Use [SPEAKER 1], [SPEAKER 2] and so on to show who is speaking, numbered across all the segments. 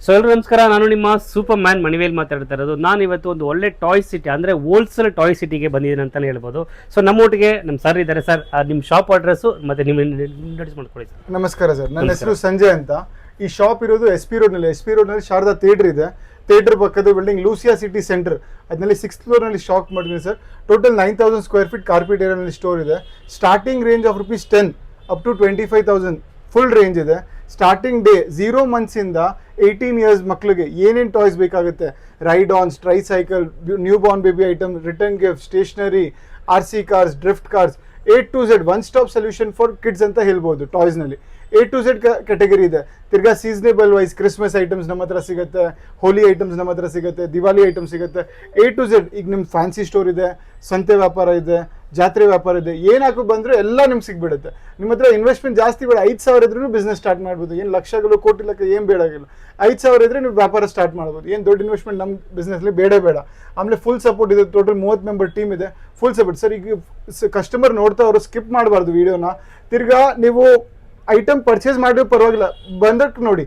[SPEAKER 1] So ಎಲ್ಲರೂ ನಮಸ್ಕಾರ, ನಾನು ನಿಮ್ಮ ಸೂಪರ್ ಮ್ಯಾನ್ ಮಣಿವೇಲ್ ಮಾತಾಡ್ತಾ ಇರೋದು. ನಾನು ಇವತ್ತು ಒಂದು ಒಳ್ಳೆ ಟಾಯ್ ಸಿಟಿ ಅಂದರೆ ಹೋಲ್ಸೇಲ್ ಟಾಯ್ ಸಿಟಿಗೆ ಬಂದಿದ್ದೀನಿ ಅಂತಲೇ ಹೇಳ್ಬೋದು. ಸೊ ನಮ್ಮೊಟ್ಟಿಗೆ ನಮ್ಮ ಸರ್ ಇದ್ದಾರೆ. ಸರ್, ನಿಮ್ಮ ಶಾಪ್ ಅಡ್ರೆಸ್ಸು ಮತ್ತು ನಿಮ್ಮ ಇಂಟ್ರೊಡ್ಯೂಸ್ ಮಾಡ್ಕೊಳ್ಳಿ ಸರ್.
[SPEAKER 2] ನಮಸ್ಕಾರ ಸರ್, ನನ್ನ ಹೆಸರು ಸಂಜಯ್ ಅಂತ. ಈ ಶಾಪ್ ಇರೋದು ಎಸ್ ಪಿ ರೋಡ್ನಲ್ಲಿ ಶಾರದಾ ಥಿಯೇಟರ್ ಇದೆ. ಥಿಯೇಟರ್ ಪಕ್ಕದ ಬಿಲ್ಡಿಂಗ್ ಲೂಸಿಯಾ ಸಿಟಿ ಸೆಂಟರ್, ಅದರಲ್ಲಿ 6th ಫ್ಲೋರ್ನಲ್ಲಿ ಶಾಪ್ ಮಾಡಿದ್ದೀನಿ sir. Total 9000 square feet carpet ಏರಿಯಾನಲ್ಲಿ ಸ್ಟೋರ್ ಇದೆ. Starting range of ₹10 up to 25,000 full range ಇದೆ. ಸ್ಟಾರ್ಟಿಂಗ್ ಡೇ 0 ಮಂತ್ಸಿಂದ 18 ಇಯರ್ಸ್ ಮಕ್ಕಳಿಗೆ ಏನೇನು ಟಾಯ್ಸ್ ಬೇಕಾಗುತ್ತೆ, ride ons, tricycle, new born baby item, return gift, stationery, RC cars, drift cars, A to Z one stop solution for kids ಅಂತ ಹೇಳ್ಬೋದು. ಟಾಯ್ಸ್ನಲ್ಲಿ A to Z category ಇದೆ. ತಿರ್ಗಾ seasonable wise Christmas items ನಮ್ಮ ಹತ್ರ ಸಿಗುತ್ತೆ, ಹೋಲಿ items ನಮ್ಮ ಹತ್ರ ಸಿಗುತ್ತೆ, ದಿವಾಲಿ ಐಟಮ್ ಸಿಗುತ್ತೆ. A to Z ಈಗ ನಿಮ್ಮ ಫ್ಯಾನ್ಸಿ ಸ್ಟೋರ್ ಇದೆ, ಸಂತೆ ವ್ಯಾಪಾರ ಇದೆ, ಜಾತ್ರೆ ವ್ಯಾಪಾರ ಇದೆ, ಏನಾಕು ಬಂದರೂ ಎಲ್ಲ ನಿಮ್ಗೆ ಸಿಗ್ಬಿಡುತ್ತೆ. ನಿಮ್ಮ ಹತ್ರ ಇನ್ವೆಸ್ಟ್ಮೆಂಟ್ ಜಾಸ್ತಿ ಬೇಡ, 5,000 ಇದ್ರೂ ಬಿಸ್ನೆಸ್ ಸ್ಟಾರ್ಟ್ ಮಾಡ್ಬೋದು. ಏನು ಲಕ್ಷಗಳು ಕೋಟಿ ಲೆಕ್ಕ ಏನು ಬೇಡಾಗಿಲ್ಲ. 5,000 ಇದ್ರೆ ನೀವು ವ್ಯಾಪಾರ ಸ್ಟಾರ್ಟ್ ಮಾಡ್ಬೋದು. ಏನು ದೊಡ್ಡ ಇನ್ವೆಸ್ಟ್ಮೆಂಟ್ ನಮ್ಮ ಬಿಸ್ನೆಸ್ಲಿ ಬೇಡ. ಆಮೇಲೆ ಫುಲ್ ಸಪೋರ್ಟ್ ಇದೆ. ಟೋಟಲ್ 30 ಮೆಂಬರ್ ಟೀಮ್ ಇದೆ, ಫುಲ್ ಸಪೋರ್ಟ್. ಸರ್, ಈಗ ಕಸ್ಟಮರ್ ನೋಡ್ತಾ ಅವರು ಸ್ಕಿಪ್ ಮಾಡಬಾರ್ದು ವಿಡಿಯೋನ. ತಿರ್ಗಾ ನೀವು ಐಟಮ್ ಪರ್ಚೇಸ್ ಮಾಡಿದ್ರು ಪರವಾಗಿಲ್ಲ, ಬಂದಕ್ಕೆ ನೋಡಿ,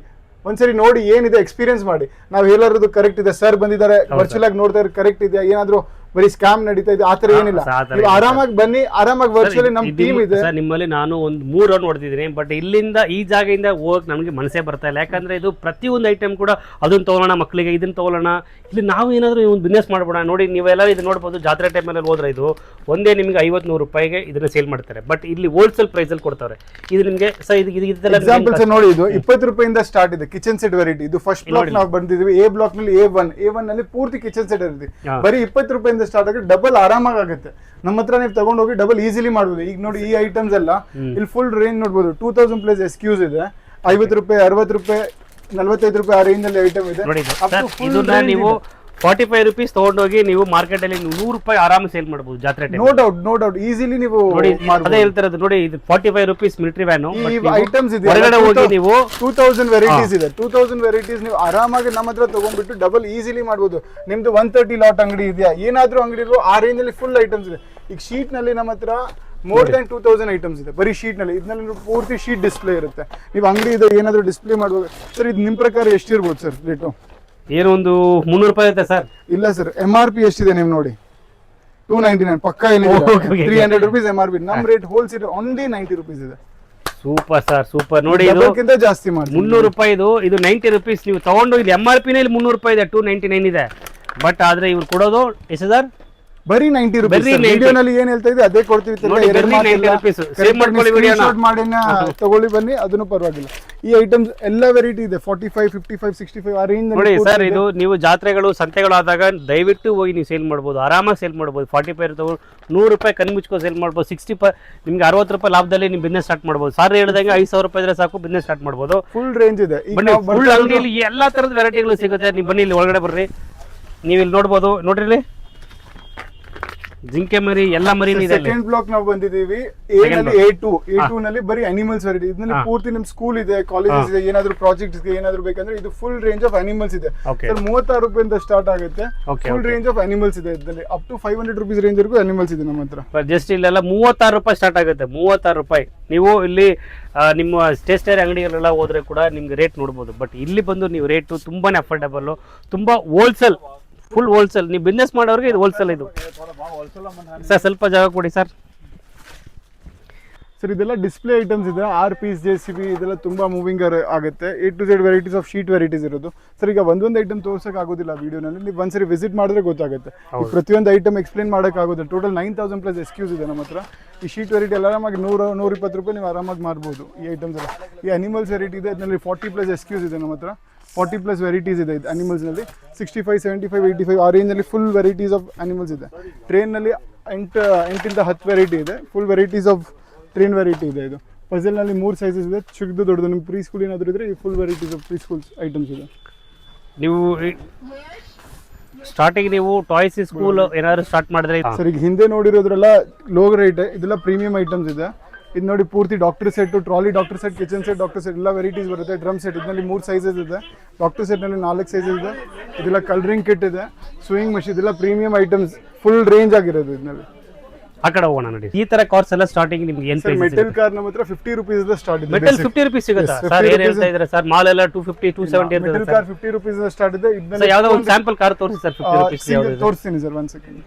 [SPEAKER 2] ಒಂದ್ಸರಿ ನೋಡಿ ಏನಿದೆ ಎಕ್ಸ್ಪೀರಿಯನ್ಸ್ ಮಾಡಿ. ನಾವು ಹೇಳೋದು ಕರೆಕ್ಟ್ ಇದೆ, ಸರ್ ಬಂದಿದ್ದಾರೆ ವರ್ಚುವಲ್ ಆಗಿ ನೋಡ್ತಾ ಇರೋದು ಕರೆಕ್ಟ್ ಇದೆಯಾ, ಏನಾದ್ರು ಬರೀ ಸ್ಕ್ಯಾಮ್ ನಡೀತಾ ಇದೆ ಆತರ ಏನಿಲ್ಲ. ನೀವು ಆರಾಮಾಗಿ ಬನ್ನಿ, ಆರಾಮಾಗಿ ವರ್ಚುವಲಿ ನಮ್ಮ ಟೀಮ್ ಇದೆ.
[SPEAKER 1] ನಿಮ್ಮಲ್ಲಿ ನಾನು ಒಂದು 3 ರೌಂಡ್ ಹೊಡೆದಿದ್ದೀನಿ, ಬಟ್ ಇಲ್ಲಿಂದ ಈ ಜಾಗದಿಂದ ಹೋಗಕ್ಕೆ ನಮಗೆ ಮನಸ್ಸೇ ಬರ್ತಾ ಇಲ್ಲ. ಯಾಕಂದ್ರೆ ಇದು ಪ್ರತಿಯೊಂದು ಐಟಮ್ ಕೂಡ ಅದನ್ನ ತಗೊಳ್ಳೋಣ, ಮಕ್ಕಳಿಗೆ ಇದನ್ನ ತಗೊಳ್ಳೋಣ, ಇಲ್ಲಿ ನಾವು ಏನಾದರೂ ಒಂದು ಬಿಸ್ನೆಸ್ ಮಾಡ್ಬೋಣ. ನೋಡಿ, ನೀವೆಲ್ಲ ಇದು ನೋಡ್ಬೋದು, ಜಾತ್ರೆ ಟೈಮಲ್ಲಿ ಹೋದ್ರೆ ಇದು ಒಂದೇ ನಿಮಗೆ 50-100 ರೂಪಾಯಿಗೆ ಇದನ್ನ ಸೇಲ್ ಮಾಡ್ತಾರೆ. ಬಟ್ ಇಲ್ಲಿ ಹೋಲ್ಸೇಲ್ ಪ್ರೈಸ್ ಅಲ್ಲಿ ಕೊಡ್ತಾರೆ. ಇದು ನಿಮಗೆ
[SPEAKER 2] ಎಕ್ಸಾಂಪಲ್ಸ್ ನೋಡಿ, ಇದು 20 ರೂಪಾಯಿಂದ ಸ್ಟಾರ್ಟ್ ಇದೆ ಕಿಚನ್ ಸೆಟ್ ವೆರೈಟಿ. ಇದು ಫಸ್ಟ್ ಬ್ಲಾಕ್ ನಾವು ಬಂದಿದ್ವಿ. A ಬ್ಲಾಕ್ ನಲ್ಲಿ A1 ನಲ್ಲಿ ಪೂರ್ತಿ ಕಿಚನ್ ಸೆಟ್ ಇರುತ್ತೆ. ಬರೀ 20 ರೂಪಾಯಿಂದ ಸ್ಟಾರ್ಟ್ ಆಗಿ ಡಬಲ್ ಆರಾಮಾಗಿ ಆಗುತ್ತೆ. ನಮ್ಮ ಹತ್ರ ನೀವು ತಗೊಂಡೋಗಿ ಡಬಲ್ ಈಸಿಲಿ ಮಾಡ್ಬೋದು. ಈಗ ನೋಡಿ, ಈ ಐಟಮ್ಸ್ ಎಲ್ಲ ಇಲ್ಲಿ ಫುಲ್ ರೇಂಜ್ ನೋಡ್ಬೋದು. 2000 ಪ್ಲಸ್ ಎಸ್ಕ್ಯೂಸ್ ಇದೆ. 50 ರೂಪಾಯಿ, 60 ರೂಪಾಯಿ, 45 ರೂಪಾಯಿ ಆ ರೇಂಜ್ ಅಲ್ಲಿ ಐಟಮ್ ಇದೆ.
[SPEAKER 1] ನೀವು 45 ರೂಪೀಸ್ ತಗೊಂಡೋಗಿ ನೀವು ಮಾರ್ಕೆಟ್ ಅಲ್ಲಿ 100 ರೂಪಾಯಿ ಆರಾಮ ಸೇಲ್ ಮಾಡಬಹುದು ಜಾತ್ರೆ ಟೈಮ್.
[SPEAKER 2] ನೋ ಡೌಟ್ ಈಸಿಲಿ ನೀವು
[SPEAKER 1] ಅದೇ ಹೇಳ್ತಿರೋದು. ನೋಡಿ, ಇದು 45 ರೂಪೀಸ್ ಮಿಲಿಟರಿ ವ್ಯಾನ್
[SPEAKER 2] ಐಟಮ್ಸ್ ಇದೆ.
[SPEAKER 1] ಹೊರಗಡೆ ಹೋಗಿ ನೀವು
[SPEAKER 2] 2000 ವೆರೈಟೀಸ್ ಇದೆ. 2000 ವೆರೈಟೀಸ್ ನೀವು ಆರಾಮಾಗಿ ನಮ್ಮ ಹತ್ರ ತಗೊಂಡ್ಬಿಟ್ಟು ಡಬಲ್ ಈಸಿಲಿ ಮಾಡಬಹುದು. ನಿಮ್ದು 130 ಲಾಟ್ ಅಂಗಡಿ ಇದೆಯಾ, ಏನಾದ್ರೂ ಅಂಗಡಿ ಇರೋ ಆ ರೇಂಜ್ ಅಲ್ಲಿ ಫುಲ್ ಐಟಮ್ಸ್ ಇದೆ. ಈಗ ಶೀಟ್ ನಲ್ಲಿ ನಮ್ಮ ಹತ್ರ ಮೋರ್ ದನ್ 2000 ಐಟಮ್ಸ್ ಇದೆ ಬರೀ ಶೀಟ್ ನಲ್ಲಿ. ಇದರಲ್ಲಿ ಪೂರ್ತಿ ಶೀಟ್ ಡಿಸ್ಪ್ಲೇ ಇರುತ್ತೆ. ನೀವು ಅಂಗಡಿ ಇದೆ ಏನಾದ್ರೂ ಡಿಸ್ಪ್ಲೇ ಮಾಡ್ಬೋದು. ಸರ್, ಇದು ನಿಮ್ ಪ್ರಕಾರ ಎಷ್ಟಿರ್ಬೋದು ಸರ್ ರೇಟು?
[SPEAKER 1] ಏನೋ ಒಂದು 300 ರೂಪಾಯಿ ಇರುತ್ತೆ ಸರ್.
[SPEAKER 2] ಇಲ್ಲ ಸರ್, MRP ಎಷ್ಟಿದೆ ನೀವು ನೋಡಿ, 299 ಪಕ್ಕಾ. ಇಲ್ಲಿ 300 ರೂಪೀಸ್ MRP. ನಮ್ ರೇಟ್ ಹೋಲ್ಸೇಲ್ ಓನ್ಲಿ 90 ರೂಪೀಸ್ ಇದೆ.
[SPEAKER 1] Super sir, super. ನೋಡಿ,
[SPEAKER 2] ಇದಕ್ಕಿಂತ ಜಾಸ್ತಿ ಮಾಡಿ
[SPEAKER 1] 300 ರೂಪಾಯಿ ಇದು 90 ರೂಪೀಸ್ ನೀವು ತಗೊಂಡು. ಇಲ್ಲಿ MRP ನಲ್ಲಿ 300 ರೂಪಾಯಿ ಇದೆ, 299 ಇದೆ. ಬಟ್ ಆದ್ರೆ ಇವ್ರು ಕೊಡೋದು ಎಷ್ಟು ಸರ್?
[SPEAKER 2] ಬರೀ 90 ರೂಪೀಸ್. ವಿಡಿಯೋನಲ್ಲಿ ಏನ್ ಹೇಳ್ತಾ ಇದೆ ಅದೇ ಕೊಡ್ತೀವಿ. ತಗೊಳ್ಳಿ ಬನ್ನಿ, ಅದನ್ನು ಪರವಾಗಿಲ್ಲ. ಈ ಐಟಮ್ಸ್ ಎಲ್ಲ ವೆರೈಟಿ ಇದೆ. 45, 55, 65 ಆ ರೇಂಜ್
[SPEAKER 1] ನೋಡಿ ಸರ್. ಇದು ನೀವು ಜಾತ್ರೆಗಳು ಸಂತೆಗಳು ಆದಾಗ ದಯವಿಟ್ಟು ಹೋಗಿ ನೀವು ಸೇಲ್ ಮಾಡ್ಬೋದು, ಆರಾಮಾಗಿ ಸೇಲ್ ಮಾಡ್ಬೋದು. 45 ತಗೊಂಡು 100 ರೂಪಾಯಿ ಕಣ್ಣು ಮುಚ್ಕೋ ಸೇಲ್ ಮಾಡ್ಬೋದು. 60 ನಿಮ್ಗೆ 60 ರೂಪಾಯಿ ಲಾಭದಲ್ಲಿ ನೀವು ಬಿಸ್ನೆಸ್ ಸ್ಟಾರ್ಟ್ ಮಾಡ್ಬೋದು. ಸರ್ ಹೇಳಿದಂಗೆ 5,000 ರೂಪಾಯಿ ಇದ್ರೆ ಸಾಕು, ಬಿಸ್ನೆಸ್ ಸ್ಟಾರ್ಟ್ ಮಾಡ್ಬೋದು.
[SPEAKER 2] ಫುಲ್ ರೇಂಜ್ ಇದೆ.
[SPEAKER 1] ಫುಲ್ ಅಂಗಡಿಯಲ್ಲಿ ಎಲ್ಲಾ ತರದ ವೆರೈಟಿಗಳು ಸಿಗುತ್ತೆ. ನೀವು ಬನ್ನಿ, ಇಲ್ಲಿ ಒಳಗಡೆ ಬರ್ರಿ, ನೀವು ಇಲ್ಲಿ ನೋಡ್ಬೋದು. ನೋಡ್ರಿ, ಜಿಂಕೆ ಮರಿ ಎಲ್ಲ ಮರಿ ಇದೆ.
[SPEAKER 2] ಸೆಕೆಂಡ್ ಬ್ಲಾಕ್ ನಾವು ಬಂದಿದ್ದೀವಿ. A2 ನಲ್ಲಿ ಬರೀ ಅನಿಮಲ್ಸ್ ವೆರೈಟಿ. ಇದರಲ್ಲಿ ಪೂರ್ತಿ ನಿಮ್ ಸ್ಕೂಲ್ ಇದೆ, ಕಾಲೇಜಸ್ ಇದೆ, ಏನಾದ್ರು ಪ್ರಾಜೆಕ್ಟ್ಸ್ ಗೆ ಏನಾದ್ರು ಬೇಕಂದ್ರೆ ಇದು ಫುಲ್ ರೇಂಜ್ ಆಫ್ ಅನಿಮಲ್ಸ್ ಇದೆ. 36 ರೂಪಾಯಿಂದ ಸ್ಟಾರ್ಟ್ ಆಗುತ್ತೆ. ಫುಲ್ ರೇಂಜ್ ಆಫ್ ಅನಿಮಲ್ಸ್ ಇದೆ. ಇದರಲ್ಲಿ ಅಪ್ ಟು 500 ರೂಪೀಸ್ ರೇಂಜ್ ವರೆಗೂ ಅನಿಮಲ್ಸ್ ಇದೆ ನಮ್ಮ ಹತ್ರ.
[SPEAKER 1] ಜಸ್ಟ್ ಇಲ್ಲೆಲ್ಲ 36 ರೂಪಾಯಿ ಸ್ಟಾರ್ಟ್ ಆಗುತ್ತೆ. 36 ರೂಪಾಯಿ. ನೀವು ಇಲ್ಲಿ ನಿಮ್ಮ ಸ್ಟೇಷನರಿ ಅಂಗಡಿಗಳೆಲ್ಲ ಹೋದ್ರೆ ಕೂಡ ನಿಮ್ಗೆ ರೇಟ್ ನೋಡ್ಬೋದು. ಬಟ್ ಇಲ್ಲಿ ಬಂದು ನೀವು ರೇಟು ತುಂಬಾನೇ ಅಫೋರ್ಡಬಲ್, ತುಂಬಾ ಹೋಲ್ಸೇಲ್, ಫುಲ್ ಹೋಲ್ಸೇಲ್. ನೀವು ಬಿಸ್ನೆಸ್ ಮಾಡೋರಿಗೆ ಇದು ಹೋಲ್ಸೇಲ್. ಇದು ಸರ್ ಸ್ವಲ್ಪ ಜಾಗ ಕೊಡಿ ಸರ್.
[SPEAKER 2] ಸರ್, ಇದೆಲ್ಲ ಡಿಸ್ಪ್ಲೇ ಐಟಮ್ಸ್ ಇದೆ. RPs, JCB ಇದೆಲ್ಲ ತುಂಬಾ ಮೂವಿಂಗ್ ಆಗುತ್ತೆ. A to Z varieties of sheet varieties ಇರೋದು. ಸರ್, ಈಗ ಒಂದೊಂದು ಐಟಮ್ ತೋರ್ಸಕ್ ಆಗೋದಿಲ್ಲ ವಿಡಿಯೋನಲ್ಲಿ. ನೀವು ಒಂದ್ಸರಿ ವಿಸಿಟ್ ಮಾಡಿದ್ರೆ ಗೊತ್ತಾಗುತ್ತೆ. ಪ್ರತಿಯೊಂದು ಐಟಮ್ ಎಕ್ಸ್ಪ್ಲೇನ್ ಮಾಡಕ್ ಆಗೋದಿಲ್ಲ. ಟೋಟಲ್ 9000 ಪ್ಲಸ್ ಎಸ್ಕ್ಯೂಸ್ ಇದೆ ನಮ್ಮ ಹತ್ರ. ಈ ಶೀಟ್ ವೆರೈಟಿ ಎಲ್ಲ ಆರಾಮಾಗಿ 100-120 ರೂಪಾಯಿ ನೀವು ಆರಾಮಾಗಿ ಮಾರ್ಬೋದು. ಈ ಐಟಮ್ಸ್ ಎಲ್ಲ. ಈ ಅನಿಮಲ್ಸ್ ವೆರೈಟಿ ಇದೆ, ಅದರಲ್ಲಿ 40 ಪ್ಲಸ್ ಎಸ್ಕ್ಯೂಸ್ ಇದೆ ನಮ್ಮ ಹತ್ರ. 40 ಪ್ಲಸ್ ವೆರೈಟೀಸ್ ಇದೆ ಅನಿಮಲ್ಸ್ ನಲ್ಲಿ. 65, 75, 85 ಆ ರೇಂಜ್ ನಲ್ಲಿ ಫುಲ್ ವೆರೈಟೀಸ್ ಆಫ್ ಅನಿಮಲ್ಸ್ ಇದೆ. ಟ್ರೈನ್ ನಲ್ಲಿ 8 10 ವೆರೈಟಿ ಇದೆ. Full varieties of train variety ಇದೆ. ಇದು ಪಜಲ್ ನಲ್ಲಿ 3 ಸೈಜಸ್ ಇದೆ, ಚಿಕ್ಕದು ದೊಡ್ಡದು. ನಿಮ್ಮ ಪ್ರೀ ಸ್ಕೂಲ್ ಏನಾದರೂ ಇದ್ರೆ ಈ full varieties of preschool items ಇದೆ.
[SPEAKER 1] ನೀವು ಸ್ಟಾರ್ಟಿಂಗ್ ನೀವು ಟಾಯ್ಸ್ ಸ್ಕೂಲ್ ಏನಾದ್ರು ಸ್ಟಾರ್ಟ್ ಮಾಡಿದ್ರೆ
[SPEAKER 2] ಸರ್, ಈಗ ಹಿಂದೆ ನೋಡಿರೋದ್ರೆಲ್ಲ ಲೋ ರೇಟ್, ಇದೆಲ್ಲ ಪ್ರೀಮಿಯಂ ಐಟಮ್ಸ್ ಇದೆ. ಇದು ನೋಡಿ, ಪೂರ್ತಿ doctor set, trolley doctor set, kitchen set, doctor set ಎಲ್ಲ ವೆರೈಟೀಸ್ ಬರುತ್ತೆ. ಡ್ರಮ್ ಸೆಟ್ ಇದರಲ್ಲಿ 3 ಸೈಜಸ್ ಇದೆ. ಡಾಕ್ಟರ್ ಸೆಟ್ನಲ್ಲಿ 4 ಸೈಜಸ್ ಇದೆ. ಇದೆಲ್ಲ ಕಲರಿಂಗ್ ಕಿಟ್ ಇದೆ, ಸ್ವಿಂಗ್ ಮಷೀನ್, ಇದೆಲ್ಲ ಪ್ರೀಮಿಯಂ ಐಟಮ್ಸ್, ಫುಲ್ ರೇಂಜ್ ಆಗಿರೋದು ಇದರಲ್ಲಿ.
[SPEAKER 1] ಆ ಕಡೆ ಹೋಗೋಣ ನೋಡಿ. ಈ ತರ ಕಾರ್ಸ್ ಎಲ್ಲ ಸ್ಟಾರ್ಟಿಂಗ್ ನಿಮ್ಗೆ ಏನ್ ಪ್ರೈಸ್
[SPEAKER 2] ಮೆಟಲ್ ಕಾರ್ ನಮ್ಮ ಹತ್ರ 50 rupees ಸ್ಟಾರ್ಟ್ ಇದೆ.
[SPEAKER 1] ಮೆಟಲ್ 50 rupees ಸಿಗುತ್ತಾ ಸರ್? ಏನ್ ಹೇಳ್ತಾ ಇದ್ದಾರೆ ಸರ್? ಮಾಲ್ ಎಲ್ಲ 250 270 ಇರ್ತದೆ
[SPEAKER 2] ಮೆಟಲ್ ಕಾರ್ 50 rupees ಸ್ಟಾರ್ಟ್ ಇದೆ.
[SPEAKER 1] ಸರ್ ಯಾವ್ದೋ ಒಂದು ಸ್ಯಾಂಪಲ್ ಕಾರ್ ತೋರಿಸಿ ಸರ್ 50 rupees ಯಾವ್ದು
[SPEAKER 2] ತೋರಿಸ್ತೀನಿ ಸರ್, 1 ಸೆಕೆಂಡ್.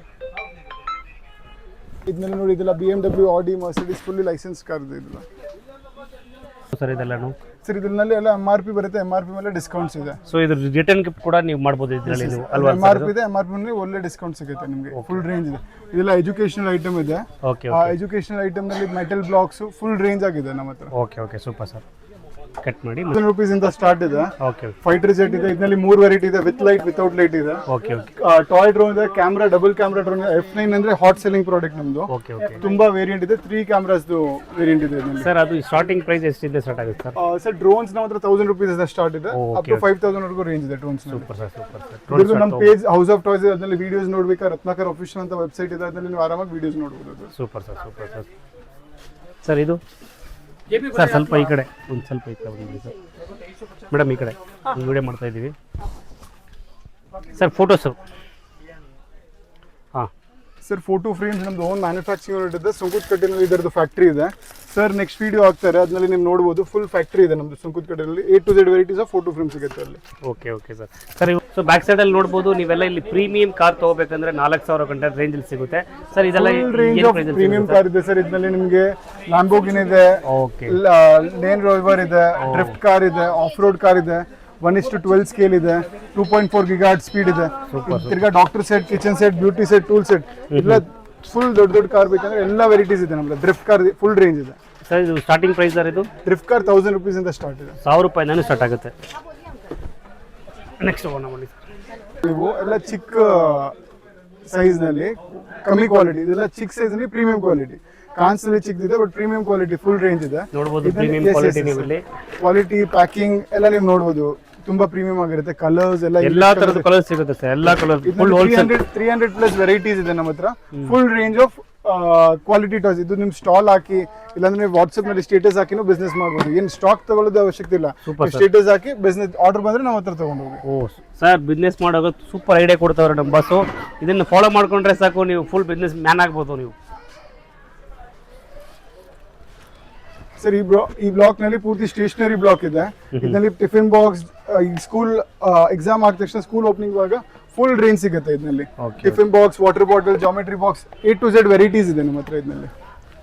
[SPEAKER 2] ಇದನ್ನ ನೋಡಿ, ಇದೆಲ್ಲ BMW, Audi, Mercedes fully license car ಇದೆ ಇದೆಲ್ಲ
[SPEAKER 1] ಸರ್. ಇದೆಲ್ಲನು
[SPEAKER 2] ಸರ್ ಇದರಲ್ಲಿ ಎಲ್ಲ MRP ಬರುತ್ತೆ, MRP ಮೇಲೆ ಡಿಸ್ಕೌಂಟ್ಸ್ ಇದೆ.
[SPEAKER 1] ಸೊ ಇದು ರಿಟರ್ನ್ ಗಿಫ್ಟ್ ಕೂಡ ನೀವು ಮಾಡಬಹುದು ಇದರಲ್ಲಿ ನೀವು ಅಲ್ವಾ?
[SPEAKER 2] MRP ಇದೆ, MRP ಮೇಲೆ ಒಳ್ಳೆ ಡಿಸ್ಕೌಂಟ್ ಸಿಗುತ್ತೆ ನಿಮಗೆ. ಫುಲ್ ರೇಂಜ್ ಇದೆ. ಇದೆಲ್ಲ ಎಜುಕೇಶನಲ್ ಐಟಮ್ ಇದೆ.
[SPEAKER 1] ಓಕೆ
[SPEAKER 2] ಎಜುಕೇಶನಲ್ ಐಟಮ್ ನಲ್ಲಿ ಮೆಟಲ್ ಬ್ಲಾಕ್ಸ್ ಫುಲ್ ರೇಂಜ್ ಆಗಿದೆ ನಮ್ಮ ಹತ್ರ.
[SPEAKER 1] Okay super sir. ಕಟ್ ಮಾಡಿ.
[SPEAKER 2] 1000 rupees ಇಂದ ಸ್ಟಾರ್ಟ್ ಇದೆ.
[SPEAKER 1] ಓಕೆ
[SPEAKER 2] ಫೈಟರ್ ಜೆಟ್ ಇದೆ. ಇದರಲ್ಲಿ 3 ವೆರೈಟಿ ಇದೆ, ವಿತ್ ಲೈಟ್ ವಿತೌಟ್ ಲೈಟ್ ಇದೆ.
[SPEAKER 1] ಓಕೆ
[SPEAKER 2] ಟಾಯ್ ಡ್ರೋನ್ ಇದೆ, camera double camera drone. F9 ಅಂದ್ರೆ ಹಾಟ್ ಸೆಲ್ಲಿಂಗ್ ಪ್ರಾಡಕ್ಟ್ ನಮ್ದು.
[SPEAKER 1] ಓಕೆ
[SPEAKER 2] ತುಂಬಾ ವೇರಿಯಂಟ್ ಇದೆ. 3 ಕ್ಯಾಮ್ರಾಸ್ ವೇರಿಯಂಟ್ ಇದೆ ಇದರಲ್ಲಿ.
[SPEAKER 1] ಸರ್ ಅದು ಸ್ಟಾರ್ಟಿಂಗ್ ಪ್ರೈಸ್ ಎಷ್ಟಿಂದ ಸ್ಟಾರ್ಟ್ ಆಗುತ್ತೆ ಸರ್?
[SPEAKER 2] ಸರ್ ಡ್ರೋನ್ಸ್ ನಮ್ಮ ಹತ್ರ 1000 rupees ಇಂದ ಸ್ಟಾರ್ಟ್ ಇದೆ. ಅಪ್ ಟು 5000 ವರೆಗೂ ರೇಂಜ್ ಇದೆ ಡ್ರೋನ್ಸ್.
[SPEAKER 1] Super sir.
[SPEAKER 2] ಇದು ನಮ್ಮ ಪೇಜ್ ಹೌಸ್ ಆಫ್ ಟಾಯ್ಸ್ ಇದೆ, ಅದರಲ್ಲಿ ವಿಡಿಯೋಸ್ ನೋಡ್ಬೇಕಾದ್ರೆ ರತ್ನಾಕರ್ ಆಫಿಷಿಯಲ್ ಅಂತ ವೆಬ್ಸೈಟ್ ಇದೆ, ಅದರಲ್ಲಿ ನೀವು ಆರಾಮಾಗಿ ವಿಡಿಯೋಸ್ ನೋಡಬಹುದು.
[SPEAKER 1] Super sir. ಇದು ಸರ್ ಸ್ವಲ್ಪ ಈ ಕಡೆ ಒಂದು ಸ್ವಲ್ಪ ಈ ಕಡೆ ಬಂದಿದೆ ಸರ್. ಮೇಡಮ್ ಈ ಕಡೆ ವಿಡಿಯೋ ಮಾಡ್ತಾ ಇದ್ದೀವಿ ಸರ್. ಫೋಟೋಸು ಹಾಂ
[SPEAKER 2] ಸರ್, ಫೋಟೋ ಫ್ರೇಮ್ಸ್ ನಮ್ದು ಓನ್ ಮ್ಯಾನುಫ್ಯಾಕ್ಚರಿಂಗ್ ಯೂನಿಟ್ ಇದೆ. ಸುಂಕುತ್ಕಟ್ಟೆನಲ್ಲಿ ಇದರದ್ದು ಫ್ಯಾಕ್ಟ್ರಿ ಇದೆ ಸರ್. ನೆಕ್ಸ್ಟ್ ವಿಡಿಯೋ ಹಾಕ್ತಾರೆ, ಅದರಲ್ಲಿ ನೀವು ನೋಡ್ಬೋದು. ಫುಲ್ ಫ್ಯಾಕ್ಟ್ರಿ ಇದೆ ನಮ್ದು ಸುಂಕುತ್ಕಟ್ಟೆನಲ್ಲಿ. A to Z varieties of photo frame ಸಿಗುತ್ತೆ ಅಲ್ಲಿ.
[SPEAKER 1] Okay sir. Sir so back side ಅಲ್ಲಿ ನೋಡ್ಬೋದು ನೀವೆಲ್ಲ. ಇಲ್ಲಿ ಪ್ರೀಮಿಯಂ ಕಾರ್ ತಗೋಬೇಕಂದ್ರೆ 4000 ಗಂಟೆ ರೇಂಜ್ ಅಲ್ಲಿ ಸಿಗುತ್ತೆ ಸರ್. ಇದೆಲ್ಲ
[SPEAKER 2] ರೇಂಜ್ ಆಫ್ ಪ್ರೀಮಿಯಂ ಕಾರ್ ಇದೆ ಸರ್. ಇದರಲ್ಲಿ ನಿಮಗೆ ಲ್ಯಾಂಬೋರ್ಗಿನಿ ಇದೆ,
[SPEAKER 1] ಓಕೆ
[SPEAKER 2] ಲೇನ್ ರೋವರ್ ಇದೆ, ಡ್ರಿಫ್ಟ್ ಕಾರ್ ಇದೆ, ಆಫ್ ರೋಡ್ ಕಾರ್ ಇದೆ, 1:12 ಸ್ಕೇಲ್ ಇದೆ, 2.4 GHz ಸ್ಪೀಡ್ ಇದೆ. ತಿರ್ಗಾ doctor set, kitchen set, beauty set, tool set ಎಲ್ಲ ಫುಲ್ ದೊಡ್ಡ ಕಾರ್ ಬೇಕಂದ್ರೆ ಎಲ್ಲ ವೆರೈಟೀಸ್ ಇದೆ ನಮ್ದು. ಡ್ರಿಫ್ಟ್ ಕಾರ್ ಫುಲ್ ರೇಂಜ್ ಇದೆ
[SPEAKER 1] ಸರ್. ಇದು ಸ್ಟಾರ್ಟಿಂಗ್ ಪ್ರೈಸ್ ಸರ್? ಇದು
[SPEAKER 2] ಡ್ರಿಫ್ಟ್ ಕಾರ್ 1000 rupees ಇಂದ ಸ್ಟಾರ್ಟ್ ಇದೆ.
[SPEAKER 1] 1000 ರೂಪಾಯಿಂದಾನು ಸ್ಟಾರ್ಟ್ ಆಗುತ್ತೆ. ನೆಕ್ಸ್ಟ್ ಹೋಗೋಣ ಬನ್ನಿ ಸರ್.
[SPEAKER 2] ಇವು ಎಲ್ಲ ಚಿಕ್ಕ ಸೈಜ್ ನಲ್ಲಿ ಕಮ್ಮಿ ಕ್ವಾಲಿಟಿ. ಇದೆಲ್ಲ ಚಿಕ್ಕ ಸೈಜ್ ನಲ್ಲಿ ಪ್ರೀಮಿಯಂ ಕ್ವಾಲಿಟಿ. ಕಾನ್ಸಲ್ಲಿ ಚಿಕ್ಕದಿದೆ, but premium quality full range ಇದೆ.
[SPEAKER 1] ನೋಡಬಹುದು ಪ್ರೀಮಿಯಂ ಕ್ವಾಲಿಟಿ. ನೀವು ಇಲ್ಲಿ
[SPEAKER 2] ಕ್ವಾಲಿಟಿ, ಪ್ಯಾಕಿಂಗ್ ಎಲ್ಲ ನೀವು ನೋಡಬಹುದು. ತುಂಬಾ ಪ್ರೀಮಿಯಂ ಆಗಿರುತ್ತೆ. ಕಲರ್ಸ್
[SPEAKER 1] ಎಲ್ಲಾ ತರದ ಕಲರ್ಸ್ ಸಿಗುತ್ತೆ ಸರ್. ಎಲ್ಲಾ colour full wholesale.
[SPEAKER 2] 300 plus varieties ಇದೆ ನಮ್ಮ ಹತ್ರ. Full range of quality toys. ಇದು ನಿಮ್ ಸ್ಟಾಲ್ ಹಾಕಿ, ಇಲ್ಲಾಂದ್ರೆ ನೀವು ವಾಟ್ಸ್ಆಪ್ ನಲ್ಲಿ ಸ್ಟೇಟಸ್ ಹಾಕಿನೂ ಬಿಸ್ನೆಸ್ ಮಾಡಬಹುದು. ಏನ್ ಸ್ಟಾಕ್ ತಗೊಳ್ಳೋದು ಅವಶ್ಯಕತೆ ಇಲ್ಲ. ಸ್ಟೇಟಸ್ ಹಾಕಿ ಬಿಸ್ನೆಸ್ ಆರ್ಡರ್ ಬಂದ್ರೆ ನಮ್ಮ ಹತ್ರ ತಗೊಂಡು ಹೋಗಿ.
[SPEAKER 1] ಓ ಸರ್, ಬಿಸ್ನೆಸ್ ಮಾಡೋದು ಸೂಪರ್ ಐಡಿಯಾ ಕೊಡ್ತಾವ್ರೆ ನಮ್ಮ ಬಾಸು. ಇದನ್ನ ಫಾಲೋ ಮಾಡ್ಕೊಂಡ್ರೆ ಸಾಕು, ನೀವು ಫುಲ್ ಬಿಸ್ನೆಸ್ ಮ್ಯಾನ್ ಆಗ್ಬೋದು ನೀವು.
[SPEAKER 2] ಸರ್ ಈ ಬ್ಲಾಕ್ ನಲ್ಲಿ ಪೂರ್ತಿ ಸ್ಟೇಷನರಿ ಬ್ಲಾಕ್ ಇದೆ. ಇದರಲ್ಲಿ ಟಿಫಿನ್ ಬಾಕ್ಸ್, ಸ್ಕೂಲ್ ಎಕ್ಸಾಮ್ ಆದ ತಕ್ಷಣ ಸ್ಕೂಲ್ ಓಪನಿಂಗ್ ಇವಾಗ ಫುಲ್ ರೇಂಜ್ ಸಿಗುತ್ತೆ ಇದರಲ್ಲಿ. Tiffin box, water bottle, geometry box, A to Z varieties ಇದೆ ನಮ್ಮ ಹತ್ರ ಇದರಲ್ಲಿ.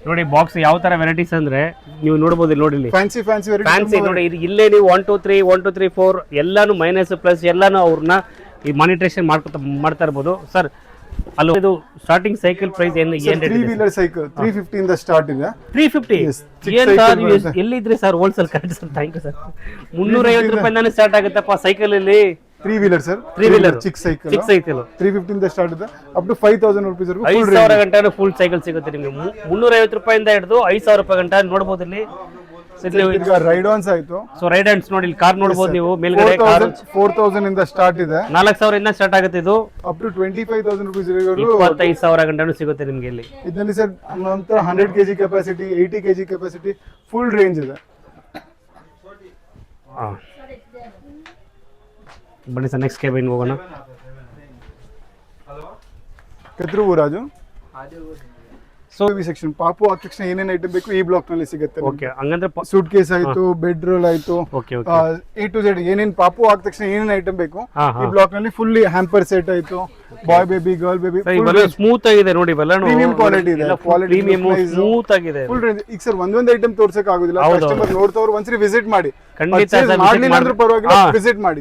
[SPEAKER 1] ನೋಡಿ ಬಾಕ್ಸ್ ಯಾವ ತರ ವೆರೈಟೀಸ್ ಅಂದ್ರೆ ನೀವು ನೋಡಬಹುದು. ನೋಡಿ ಇಲ್ಲಿ
[SPEAKER 2] ಫ್ಯಾನ್ಸಿ
[SPEAKER 1] ಫ್ಯಾನ್ಸಿ ನೋಡಿ. ಇದು ಇಲ್ಲೇ ನೀವು 1 2 3 1 2 3 4 ಎಲ್ಲಾನು ಮೈನಸ್ ಪ್ಲಸ್ ಎಲ್ಲಾನು ಅವ್ರನ್ನ ಈ ಮಾನಿಟರೇಷನ್ ಮಾಡ್ತಾ ಇರ್ಬೋದು ಸರ್. ಅಲ್ಲೋ ಇದು ಸ್ಟಾರ್ಟಿಂಗ್ ಸೈಕಲ್ ಪ್ರೈಸ್ ಏನು?
[SPEAKER 2] 3 ವೀಲರ್ ಸೈಕಲ್ 350 ಇಂದ ಸ್ಟಾರ್ಟ್ ಇದೆ.
[SPEAKER 1] 350 ಏನ್ ಸರ್? ಎಲ್ಲಿದ್ರಿ sir? Wholesale correct sir. Thank you sir. 350 ರೂಪಾಯಿಂದಾನೆ ಸ್ಟಾರ್ಟ್ ಆಗುತ್ತಪ್ಪ ಸೈಕಲ್ ಇಲ್ಲಿ.
[SPEAKER 2] 3 ವೀಲರ್ ಸರ್.
[SPEAKER 1] 3 ವೀಲರ್
[SPEAKER 2] ಚಿಕ್ಕ ಸೈಕಲ್ 350 ಇಂದ ಸ್ಟಾರ್ಟ್ ಇದೆ. ಅಪ್ ಟು 5000 rupees ವರೆಗೂ
[SPEAKER 1] 5000 ಗಂಟೆ ಫುಲ್ ಸೈಕಲ್ ಸಿಗುತ್ತೆ ನಿಮಗೆ. 350 ರೂಪಾಯಿಂದ ಹಿಡಿದು 5000 ರೂಪಾಯಿ ಗಂಟೆ ನೋಡಬಹುದು ಇಲ್ಲಿ.
[SPEAKER 2] ಈಗ ರೈಡ್ ಆನ್ಸ್ ಆಯ್ತು.
[SPEAKER 1] ಸೊ ರೈಡ್ ಆನ್ಸ್ ನೋಡಿ, ಇಲ್ಲಿ ಕಾರ್ ನೋಡಬಹುದು ನೀವು. ಮೇಲ್ಗಡೆ
[SPEAKER 2] 4000 ಇಂದ ಸ್ಟಾರ್ಟ್ ಇದೆ.
[SPEAKER 1] 4000 ಇಂದ ಸ್ಟಾರ್ಟ್ ಆಗುತ್ತೆ ಇದು.
[SPEAKER 2] ಅಪ್ ಟು 25000 rupees ವರೆಗೂ
[SPEAKER 1] 25000 ಗಂಟೆನೂ ಸಿಗುತ್ತೆ ನಿಮಗೆ ಇಲ್ಲಿ.
[SPEAKER 2] ಇದರಲ್ಲಿ ಸರ್ ನಂತರ 100 kg capacity, 80 kg capacity full range ಇದೆ.
[SPEAKER 1] ಬನ್ನಿ ಸರ್, ನೆಕ್ಸ್ಟ್ ಕೇಬಿನ್ ಹೋಗೋಣ.
[SPEAKER 2] ಕತ್ರು ರಾಜು. ಸೊ ಈ ಸೆಕ್ಷನ್ ಪಾಪು ಆದ ತಕ್ಷಣ ಏನೇನು ಐಟಮ್ ಬೇಕು ಈ ಬ್ಲಾಕ್ ನಲ್ಲಿ ಸಿಗುತ್ತೆ.
[SPEAKER 1] ಓಕೆ, ಹಂಗಂದ್ರೆ
[SPEAKER 2] ಸೂಟ್ ಕೇಸ್ ಆಯ್ತು, ಬೆಡ್ ರೋಲ್ ಆಯ್ತು,
[SPEAKER 1] ಓಕೆ
[SPEAKER 2] A to Z ಏನೇನ್ ಪಾಪು ಆದ ತಕ್ಷಣ ಏನೇನು ಐಟಮ್ ಬೇಕು ಈ ಬ್ಲಾಕ್ ನಲ್ಲಿ ಫುಲ್ಲಿ ಹ್ಯಾಂಪರ್ ಸೆಟ್ ಆಯ್ತು. ಬಾಯ್ ಬೇಬಿ, ಗರ್ಲ್ ಬೇಬಿ
[SPEAKER 1] ಸ್ಮೂತ್ ಆಗಿದೆ ನೋಡಿ.
[SPEAKER 2] ಪ್ರೀಮಿಯಂ ಕ್ವಾಲಿಟಿ ಇದೆ.
[SPEAKER 1] ಪ್ರೀಮಿಯಂ ಸ್ಮೂತ್ ಆಗಿದೆ
[SPEAKER 2] ಫುಲ್ ರೇಂಜ್. ಈಗ ಸರ್ ಒಂದೊಂದು ಐಟಮ್ ತೋರ್ಸಕ್ ಆಗೋದಿಲ್ಲ. ಕಸ್ಟಮರ್ ನೋಡ್ತವ್ರು ಒಂದ್ಸರಿ ವಿಸಿಟ್ ಮಾಡಿ.
[SPEAKER 1] ಖಂಡಿತ
[SPEAKER 2] ಮಾಡ್ಲಿಲ್ಲ ಅಂದ್ರೆ ಪರವಾಗಿಲ್ಲ, ವಿಸಿಟ್ ಮಾಡಿ.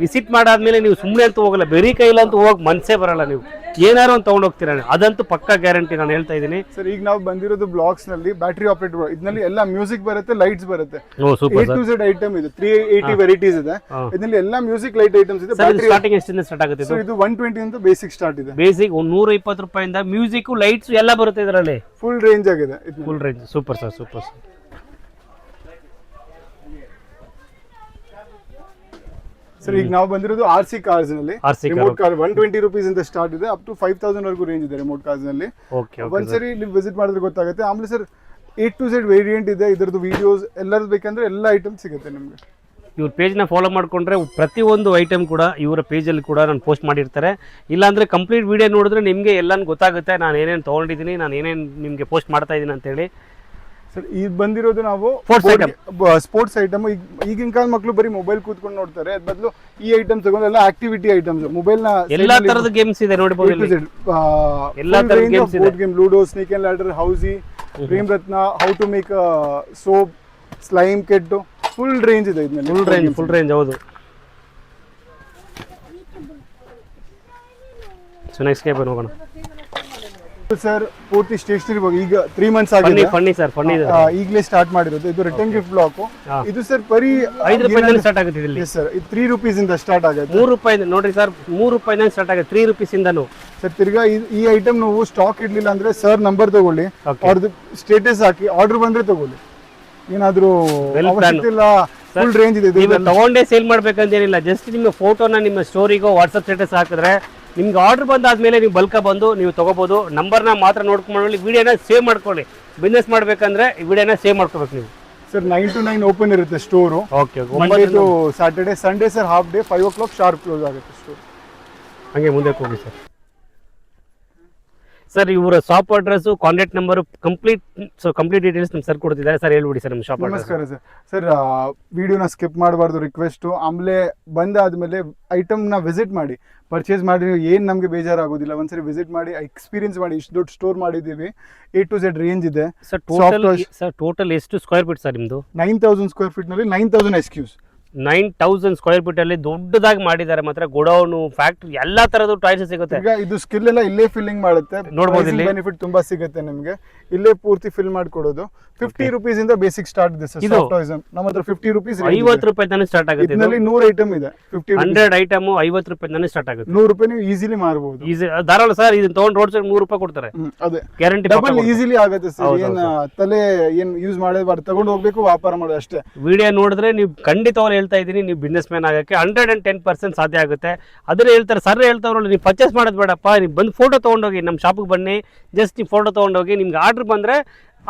[SPEAKER 1] ವಿಸಿಟ್ ಮಾಡಾದ್ಮೇಲೆ ನೀವು ಸುಮ್ಮನೆ ಅಂತ ಹೋಗಲ್ಲ, ಬೇರೆ ಕೈಲ ಅಂತ ಹೋಗಕ್ ಮನ್ಸೇ ಬರಲ್ಲ. ನೀವು ಏನಾರು ಒಂದು ತಗೊಂಡ್ ಹೋಗ್ತೀರಾ, ಅದಂತೂ ಪಕ್ಕಾ ಗ್ಯಾರಂಟಿ, ನಾನು ಹೇಳ್ತಾ ಇದ್ದೀನಿ
[SPEAKER 2] ಸರ್. ಈಗ ನಾವು ಬಂದಿರೋದು ಬ್ಲಾಕ್ಸ್ ನಲ್ಲಿ ಬ್ಯಾಟರಿ ಆಪರೇಟ್. ಇದರಲ್ಲಿ ಎಲ್ಲ ಮ್ಯೂಸಿಕ್ ಬರುತ್ತೆ, ಲೈಟ್ಸ್ ಬರುತ್ತೆ. A to Z ಐಟಮ್ ಇದೆ. 380 ವೆರೈಟೀಸ್ ಇದೆ. ಇದರಲ್ಲಿ ಎಲ್ಲ ಮ್ಯೂಸಿಕ್ ಲೈಟ್ ಐಟಮ್ಸ್ ಇದೆ.
[SPEAKER 1] ಸ್ಟಾರ್ಟಿಂಗ್ ಎಷ್ಟಿಂದ ಸ್ಟಾರ್ಟ್ ಆಗುತ್ತೆ
[SPEAKER 2] ಇದು? 120 ಅಂತ ಬೇಸಿಕ್ ಸ್ಟಾರ್ಟ್ ಇದೆ.
[SPEAKER 1] ಬೇಸಿಕ್ 120 ರೂಪಾಯಿಂದ ಮ್ಯೂಸಿಕ್, ಲೈಟ್ಸ್ ಎಲ್ಲ ಬರುತ್ತೆ ಇದರಲ್ಲಿ.
[SPEAKER 2] ಫುಲ್ ರೇಂಜ್ ಆಗಿದೆ.
[SPEAKER 1] Full range. Super sir, super sir.
[SPEAKER 2] Sir ಈಗ ನಾವು ಬಂದಿರೋದು RC ಕಾರ್ಸ್ ನಲ್ಲಿ. ರಿಮೋಟ್ ಕಾರ್ 120 rupees ಇಂದ ಸ್ಟಾರ್ಟ್ ಇದೆ. ಅಪ್ ಟು 5000 ವರೆಗೂ ರೇಂಜ್ ಇದೆ ರಿಮೋಟ್ ಕಾರ್ಸ್ ನಲ್ಲಿ. ಒಂದ್ಸರಿ ನೀವು ವಿಸಿಟ್ ಮಾಡಿದ್ರೆ ಗೊತ್ತಾಗುತ್ತೆ. ಆಮೇಲೆ sir A to Z variant ಇದೆ. ಇದರದ್ದು ವಿಡಿಯೋಸ್ ಎಲ್ಲರದ್ದು ಬೇಕಂದ್ರೆ ಎಲ್ಲ ಐಟಮ್ ಸಿಗುತ್ತೆ ನಿಮಗೆ.
[SPEAKER 1] ಇವ್ರ ಪೇಜ್ನ ಫಾಲೋ ಮಾಡಿಕೊಂಡ್ರೆ ಪ್ರತಿಯೊಂದು ಐಟಮ್ ಕೂಡ ಇವರ ಪೇಜಲ್ಲಿ ಕೂಡ ನಾನು ಪೋಸ್ಟ್ ಮಾಡಿರ್ತಾರೆ. ಇಲ್ಲಾಂದರೆ ಕಂಪ್ಲೀಟ್ ವೀಡಿಯೋ ನೋಡಿದ್ರೆ ನಿಮಗೆ ಎಲ್ಲನೂ ಗೊತ್ತಾಗುತ್ತೆ ನಾನು ಏನೇನು ತೊಗೊಂಡಿದ್ದೀನಿ, ನಾನು ಏನೇನು ನಿಮಗೆ ಪೋಸ್ಟ್ ಮಾಡ್ತಾ ಇದ್ದೀನಿ ಅಂತೇಳಿ.
[SPEAKER 2] ಸರ್ ಈಗ ಬಂದಿರೋದು ನಾವು ಸ್ಪೋರ್ಟ್ಸ್ ಐಟಮ್. ಈಗಿನ ಕಾಲ ಮಕ್ಕಳು ಬರೀ ಮೊಬೈಲ್ ಕೂತ್ಕೊಂಡು ನೋಡ್ತಾರೆ, ಅದ್ ಬದಲು ಈ ಐಟಮ್ಸ್ ತಗೊಂಡೆಲ್ಲ ಆಕ್ಟಿವಿಟಿ ಐಟಮ್ಸ್. ಮೊಬೈಲ್ ನ
[SPEAKER 1] ಎಲ್ಲಾ ತರದ ಗೇಮ್ಸ್ ಇದೆ ನೋಡಬಹುದು ಇಲ್ಲಿ. ಎಲ್ಲಾ ತರದ ಗೇಮ್ಸ್ ಇದೆ.
[SPEAKER 2] Game Ludo, snake and ladder, housie, Prem Ratna, how to make soap, slime kit, full range ಇದೆ ಇದರಲ್ಲಿ.
[SPEAKER 1] ಫುಲ್ ರೇಂಜ್ ಹೌದು. ಸೊ ನೆಕ್ಸ್ಟ್ ಗೆ ಹೋಗೋಣ
[SPEAKER 2] ಸರ್. ಪೂರ್ತಿ ಸ್ಟೇಷನರಿ ಈಗ 3 months ಆಗಿದೆ.
[SPEAKER 1] ಫನ್ನಿ ಸರ್, ಫನ್ನಿ ಇದೆ.
[SPEAKER 2] ಈಗಲೇ ಸ್ಟಾರ್ಟ್ ಮಾಡಿರೋದು. ಇದು ರಿಟರ್ನ್ ಗಿಫ್ಟ್ ಬ್ಲಾಕ್. ಇದು ಸರ್ ಬರೀ
[SPEAKER 1] 5 ರೂಪಾಯಿಂದ ಸ್ಟಾರ್ಟ್ ಆಗುತ್ತೆ ಇಲ್ಲಿ.
[SPEAKER 2] ಸರ್ ಇದು 3 rupees ಇಂದ ಸ್ಟಾರ್ಟ್ ಆಗುತ್ತೆ.
[SPEAKER 1] 3 ರೂಪಾಯಿಂದ ನೋಡ್ರಿ ಸರ್, 3 ರೂಪಾಯಿಂದ ಸ್ಟಾರ್ಟ್ ಆಗುತ್ತೆ, 3 rupees ಇಂದನು.
[SPEAKER 2] ಸರ್ ತಿರ್ಗಾ ಈ ಐಟಮ್ ನಾವು ಸ್ಟಾಕ್ ಇರ್ಲಿಲ್ಲ ಅಂದ್ರೆ ಸರ್ ನಂಬರ್ ತಗೊಳ್ಳಿ, ಅವ್ರದ್ದು ಸ್ಟೇಟಸ್ ಹಾಕಿ, ಆರ್ಡರ್ ಬಂದ್ರೆ ತಗೊಳ್ಳಿ. ಏನಾದ್ರೂ ಅವಶ್ಯಕತೆ ಇಲ್ಲ, ಫುಲ್ ರೇಂಜ್ ಇದೆ.
[SPEAKER 1] ನೀವು ತಗೊಂಡೇ ಸೇಲ್ ಮಾಡ್ಬೇಕಂತ ಏನಿಲ್ಲ, ಜಸ್ಟ್ ನಿಮ್ಮ ಫೋಟೋನ ನಿಮ್ಮ ಸ್ಟೋರಿಗೋ ವಾಟ್ಸಪ್ ಸ್ಟೇಟಸ್ ಹಾಕಿದ್ರೆ ನಿಮ್ಗೆ ಆರ್ಡರ್ ಬಂದಾದ್ಮೇಲೆ ನೀವು ಬಲ್ಕ ಬಂದು ನೀವು ತಗೋಬಹುದು. ನಂಬರ್ನ ಮಾತ್ರ ನೋಡ್ಕೊಂಡು ವಿಡಿಯೋನ ಸೇವ್ ಮಾಡ್ಕೊಳ್ಳಿ. ಬಿಸ್ನೆಸ್ ಮಾಡ್ಬೇಕಂದ್ರೆ ವಿಡಿಯೋನ ಸೇವ್ ಮಾಡ್ಕೋಬೇಕು ನೀವು.
[SPEAKER 2] ಸರ್ 9 to 9 ಓಪನ್ ಇರುತ್ತೆ store.
[SPEAKER 1] Okay,
[SPEAKER 2] Monday to Saturday, Sunday sir half day, 5 o'clock sharp close ಆಗುತ್ತೆ ಸ್ಟೋರ್.
[SPEAKER 1] ಹಂಗೆ ಮುಂದೆ ಹೋಗಿ ಸರ್. ಸರ್ ಇವರ shop address, contact number, complete details ನಮ್ಮ ಸರ್ ಕೊಡ್ತಿದ್ದಾರೆ. ಸರ್ ಹೇಳ್ಬಿಡಿ ಸರ್ ನಮ್ಮ ಶಾಪ್ ಅಡ್ರೆಸ್.
[SPEAKER 2] ನಮಸ್ಕಾರ ಸರ್. ಸರ್ ವಿಡಿಯೋನ ಸ್ಕಿಪ್ ಮಾಡಬಾರ್ದು ರಿಕ್ವೆಸ್ಟು. ಆಮೇಲೆ ಬಂದಾದ್ಮೇಲೆ ಐಟಮ್ನ ವಿಸಿಟ್ ಮಾಡಿ, ಪರ್ಚೇಸ್ ಮಾಡಿ. ಏನು ನಮಗೆ ಬೇಜಾರಾಗೋದಿಲ್ಲ, ಒಂದ್ಸರಿ ವಿಸಿಟ್ ಮಾಡಿ, ಎಕ್ಸ್ಪೀರಿಯನ್ಸ್ ಮಾಡಿ. ಇಷ್ಟು ದೊಡ್ಡ ಸ್ಟೋರ್ ಮಾಡಿದ್ದೀವಿ, A to Z ರೇಂಜ್ ಇದೆ.
[SPEAKER 1] ಸರ್ ಟೋಟಲ್ ಎಷ್ಟು ಸ್ಕ್ವೇರ್ ಫೀಟ್ ಸರ್ ನಿಮ್ಮದು?
[SPEAKER 2] 9,000 square feet ನಲ್ಲಿ 9,000 SKUs.
[SPEAKER 1] 9,000 ಸ್ಕ್ವೇರ್ ಫೀಟ್ ಅಲ್ಲಿ ದೊಡ್ಡದಾಗಿ ಮಾಡಿದ್ದಾರೆ. ಮಾತ್ರ ಗೋಡೌನ್, ಫ್ಯಾಕ್ಟ್ರಿ, ಎಲ್ಲಾ ತರದ್ದು ಟಾಯ್ಸ್ ಸಿಗುತ್ತೆ.
[SPEAKER 2] ಈಗ ಇದು ಸ್ಕಿಲ್ ಎಲ್ಲ ಇಲ್ಲೇ ಫಿಲ್ಲಿಂಗ್ ಮಾಡುತ್ತೆ.
[SPEAKER 1] ನೋಡಬಹುದು ಇಲ್ಲಿ
[SPEAKER 2] ಬೆನಿಫಿಟ್ ತುಂಬಾ ಸಿಗುತ್ತೆ ನಿಮಗೆ. ಇಲ್ಲೇ ಪೂರ್ತಿ ಫಿಲ್ ಮಾಡ್ಕೊಡೋದು. 50 rupees ಇಂದ ಬೇಸಿಕ್ ಸ್ಟಾರ್ಟ್ ಇದೆ ಸರ್. ಸಾಫ್ಟ್ ಟಾಯ್ಸ್ ನಮ್ಮ ಹತ್ರ 50 rupees,
[SPEAKER 1] 50 ರೂಪಾಯಿ ತಾನೇ ಸ್ಟಾರ್ಟ್ ಆಗುತ್ತೆ.
[SPEAKER 2] ಇದರಲ್ಲಿ 100 ಐಟಮ್ ಇದೆ.
[SPEAKER 1] 100 ಐಟಮ್ 50 ರೂಪಾಯಿ ತಾನೇ ಸ್ಟಾರ್ಟ್ ಆಗುತ್ತೆ.
[SPEAKER 2] 100 ರೂಪಾಯಿ ನೀವು ಈಸಿಲಿ ಮಾರಬಹುದು.
[SPEAKER 1] ಧಾರಾಳ ಸರ್, ಇದನ್ನ ತಗೊಂಡು ರೋಡ್ ಸೈಡ್ 100 ರೂಪಾಯಿ ಕೊಡ್ತಾರೆ.
[SPEAKER 2] ಅದೇ
[SPEAKER 1] ಗ್ಯಾರಂಟಿ,
[SPEAKER 2] ಡಬಲ್ ಈಸಿಲಿ ಆಗುತ್ತೆ ಸರ್. ಏನ್ ತಲೆ ಏನ್ ಯೂಸ್ ಮಾಡಬಾರ್ದು, ತಗೊಂಡು ಹೋಗ್ಬೇಕು, ವ್ಯಾಪಾರ ಮಾಡೋದು ಅಷ್ಟೇ.
[SPEAKER 1] ವಿಡಿಯೋ ನೋಡಿದ್ರೆ ನೀವು ಖಂಡಿತವಾಗ್ಲೂ ಹೇಳ್ತಾ ಇದ್ದೀನಿ, ನೀವು ಬಿಸ್ನೆಸ್ ಮ್ಯಾನ್ ಆಗಕ್ಕೆ 110% ಸಾಧ್ಯ ಆಗುತ್ತೆ. ಅದನ್ನ ಹೇಳ್ತಾರೆ ಸರ್, ಹೇಳ್ತಾವ್ರಲ್ಲ, ನೀವು ಪರ್ಚೇಸ್ ಮಾಡೋದು ಬೇಡಪ್ಪ, ನೀವು ಬಂದು ಫೋಟೋ ತೊಗೊಂಡೋಗಿ ನಮ್ಮ ಶಾಪಿಗೆ ಬನ್ನಿ, ಜಸ್ಟ್ ನೀವು ಫೋಟೋ ತೊಗೊಂಡೋಗಿ ನಿಮ್ಗೆ ಆರ್ಡರ್ ಬಂದರೆ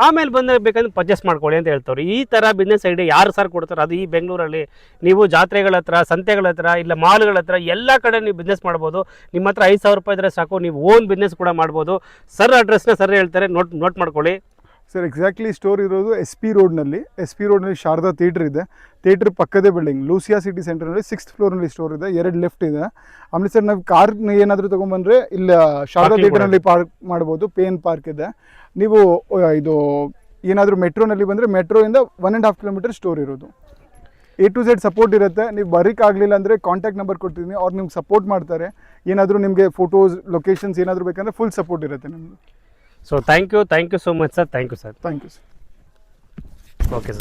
[SPEAKER 1] ಆಮೇಲೆ ಬಂದರೆ ಬೇಕಂದ್ರೆ ಪರ್ಚೇಸ್ ಮಾಡ್ಕೊಳ್ಳಿ ಅಂತ ಹೇಳ್ತಾರೆ. ಈ ಥರ ಬಿಸ್ನೆಸ್ ಐಡಿಯಾ ಯಾರು ಸರ್ ಕೊಡ್ತಾರೆ? ಅದು ಈ ಬೆಂಗಳೂರಲ್ಲಿ ನೀವು ಜಾತ್ರೆಗಳ ಹತ್ರ, ಸಂತೆಗಳ ಹತ್ರ, ಇಲ್ಲ ಮಾಲ್ಗಳ ಹತ್ರ ಎಲ್ಲ ಕಡೆ ನೀವು ಬಿಸ್ನೆಸ್ ಮಾಡ್ಬೋದು. ನಿಮ್ಮ ಹತ್ರ 5,000 ರೂಪಾಯಿ ಇದ್ರೆ ಸಾಕು, ನೀವು ಓನ್ ಬಿಸ್ನೆಸ್ ಕೂಡ ಮಾಡ್ಬೋದು. ಸರ್ ಅಡ್ರೆಸ್ನ ಸರ್ ಹೇಳ್ತಾರೆ, ನೋಟ್ ಮಾಡ್ಕೊಳ್ಳಿ
[SPEAKER 2] ಸರ್. ಎಕ್ಸಾಕ್ಟ್ಲಿ ಸ್ಟೋರ್ ಇರೋದು SP ರೋಡ್ನಲ್ಲಿ. SP ರೋಡ್ನಲ್ಲಿ ಶಾರದಾ ಥಿಯೇಟರ್ ಇದೆ. ಥಿಯೇಟರ್ ಪಕ್ಕದೇ ಬಿಲ್ಡಿಂಗ್ ಲೂಸಿಯಾ ಸಿಟಿ ಸೆಂಟರ್ನಲ್ಲಿ 6th ಫ್ಲೋರ್ನಲ್ಲಿ ಸ್ಟೋರ್ ಇದೆ. 2 ಲೆಫ್ಟ್ ಇದೆ. ಆಮೇಲೆ ಸರ್ ನಾವು ಕಾರ್ ಏನಾದರೂ ತೊಗೊಂಡ್ಬಂದರೆ ಇಲ್ಲ ಶಾರದಾ ಥಿಯೇಟರ್ನಲ್ಲಿ ಪಾರ್ಕ್ ಮಾಡ್ಬೋದು. ಪೇನ್ ಪಾರ್ಕ್ ಇದೆ. ನೀವು ಇದು ಏನಾದರೂ ಮೆಟ್ರೋನಲ್ಲಿ ಬಂದರೆ ಮೆಟ್ರೋಯಿಂದ 1.5 kilometer ಸ್ಟೋರ್ ಇರೋದು. A to Z ಸಪೋರ್ಟ್ ಇರುತ್ತೆ. ನೀವು ಬರೀಕಾಗಲಿಲ್ಲ ಅಂದರೆ ಕಾಂಟ್ಯಾಕ್ಟ್ ನಂಬರ್ ಕೊಡ್ತಿದ್ದೀನಿ, ಅವ್ರು ನಿಮ್ಗೆ ಸಪೋರ್ಟ್ ಮಾಡ್ತಾರೆ. ಏನಾದರೂ ನಿಮಗೆ ಫೋಟೋಸ್, ಲೊಕೇಶನ್ಸ್ ಏನಾದರೂ ಬೇಕಂದರೆ ಫುಲ್ ಸಪೋರ್ಟ್ ಇರುತ್ತೆ ನಿಮಗೆ.
[SPEAKER 1] So thank you so much sir. Thank you sir.
[SPEAKER 2] Thank you sir.
[SPEAKER 1] Okay sir.